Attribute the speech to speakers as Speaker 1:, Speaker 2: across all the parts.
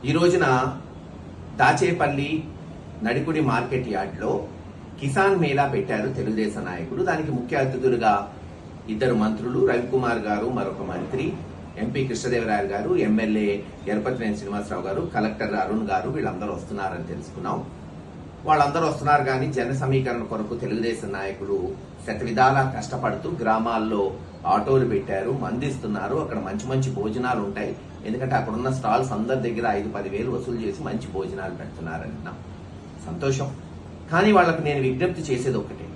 Speaker 1: ఈ రోజున దాచేపల్లి నడికుడి మార్కెట్ యార్డ్లో కిసాన్ మేళా పెట్టారు తెలుగుదేశం నాయకులు. దానికి ముఖ్య అతిథులుగా ఇద్దరు మంత్రులు, రవికుమార్ గారు మరొక మంత్రి, ఎంపీ కృష్ణదేవరాయలు గారు, ఎమ్మెల్యే ఎరపతినేని శ్రీనివాసరావు గారు, కలెక్టర్ అరుణ్ గారు వీళ్ళందరూ వస్తున్నారని తెలుసుకున్నాం. వాళ్ళందరూ వస్తున్నారు కానీ జన సమీకరణ కొరకు తెలుగుదేశం నాయకులు శతవిధాలా కష్టపడుతూ గ్రామాల్లో ఆటోలు పెట్టారు, మందిస్తున్నారు. అక్కడ మంచి మంచి భోజనాలు ఉంటాయి. ఎందుకంటే అక్కడున్న స్టాల్స్ అందరి దగ్గర 5-10 వేలు వసూలు చేసి మంచి భోజనాలు పెడుతున్నారంటున్నా. సంతోషం. కానీ వాళ్ళకు నేను విజ్ఞప్తి చేసేది ఒకటే,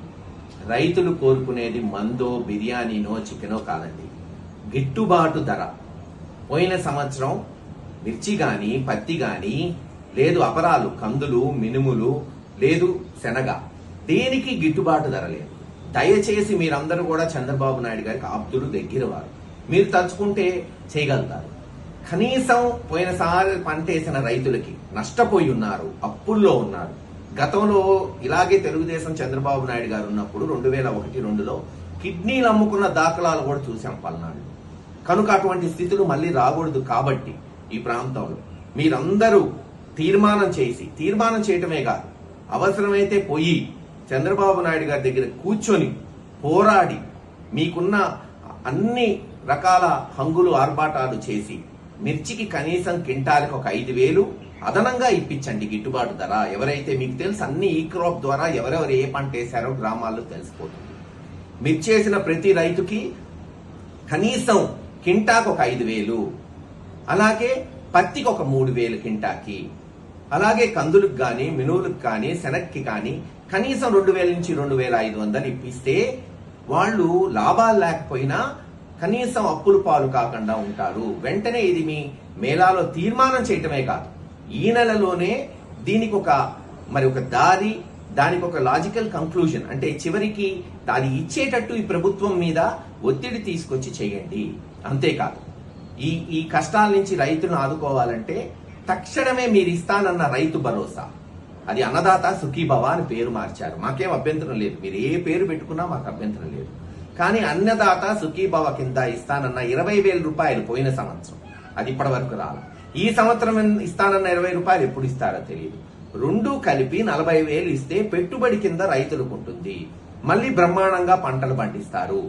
Speaker 1: రైతులు కోరుకునేది మందో బిర్యానీనో చికెనో కాదండి, గిట్టుబాటు ధర. పోయిన సంవత్సరం మిర్చి గాని, పత్తి గాని, లేదు అపరాలు, కందులు, మినుములు, లేదు శనగ, దేనికి గిట్టుబాటు ధర లేదు. దయచేసి మీరందరూ కూడా చంద్రబాబు నాయుడు గారికి ఆప్తులు, దగ్గర వారు. మీరు తలుచుకుంటే చేయగలుగుతారు. కనీసం పోయినసారి పంటేసిన రైతులకి నష్టపోయి ఉన్నారు, అప్పుల్లో ఉన్నారు. గతంలో ఇలాగే తెలుగుదేశం చంద్రబాబు నాయుడు గారు ఉన్నప్పుడు 2001-2లో కిడ్నీలు అమ్ముకున్న దాఖలాలు కూడా చూసాం పల్నాడు. కనుక అటువంటి స్థితులు మళ్ళీ రాకూడదు. కాబట్టి ఈ ప్రాంతంలో మీరందరూ తీర్మానం చేయటమే కాదు, అవసరమైతే పోయి చంద్రబాబు నాయుడు గారి దగ్గర కూర్చొని పోరాడి మీకున్న అన్ని రకాల హంగులు ఆర్భాటాలు చేసి మిర్చికి కనీసం కింటాలకు ఒక 5,000 అదనంగా ఇప్పించండి గిట్టుబాటు ధర. ఎవరైతే మీకు తెలుసు అన్ని ఈ క్రాప్ ద్వారా ఎవరెవరు ఏ పంట వేశారో గ్రామాల్లో తెలిసిపోతుంది. మిర్చి వేసిన ప్రతి రైతుకి కనీసం కింటాకు ఒక 5,000, అలాగే పత్తికి ఒక 3,000 కింటాకి, అలాగే కందులకు కానీ, మినువులకు కానీ, శనక్కి కానీ కనీసం 2,000 నుంచి 2,500 ఇప్పిస్తే వాళ్ళు లాభాలు లేకపోయినా కనీసం అప్పులు పాలు కాకుండా ఉంటారు. వెంటనే ఇది మీ మేళాలో తీర్మానం చేయటమే కాదు, ఈ నెలలోనే దీనికి ఒక దారి, దానికి ఒక లాజికల్ కంక్లూజన్, అంటే చివరికి దాన్ని ఇచ్చేటట్టు ఈ ప్రభుత్వం మీద ఒత్తిడి తీసుకొచ్చి చేయండి. అంతేకాదు ఈ కష్టాల నుంచి రైతులను ఆదుకోవాలంటే తక్షణమే మీరు ఇస్తానన్న రైతు భరోసా, అది అన్నదాత సుఖీభవ అని పేరు మార్చారు. మాకేం అభ్యంతరం లేదు, మీరు ఏ పేరు పెట్టుకున్నా మాకు అభ్యంతరం లేదు. కానీ అన్నదాత సుఖీభవ కింద ఇస్తానన్న 20,000 రూపాయలు పోయిన సంవత్సరం, అది ఇప్పటి వరకు రాలి. ఈ సంవత్సరం ఇస్తానన్న 20 రూపాయలు ఎప్పుడు ఇస్తారో తెలియదు. రెండు కలిపి 40,000 ఇస్తే పెట్టుబడి కింద రైతులకు ఉంటుంది. మళ్ళీ బ్రహ్మాండంగా పంటలు పండిస్తారు.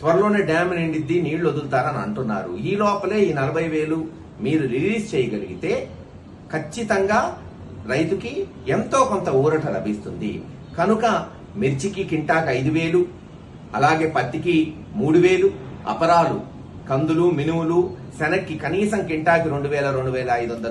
Speaker 1: త్వరలోనే డ్యామ్ నిండిద్ది, నీళ్లు వదులుతారని అంటున్నారు. ఈ లోపలే ఈ 40,000 మీరు రిలీజ్ చేయగలిగితే ఖచ్చితంగా రైతుకి ఎంతో కొంత ఊరట లభిస్తుంది. కనుక మిర్చికి కింటాకు 5,000, అలాగే పత్తికి 3,000, అపరాలు, కందులు, మినుములు, శనక్కి కనీసం కింటాకి 2,000, 2,500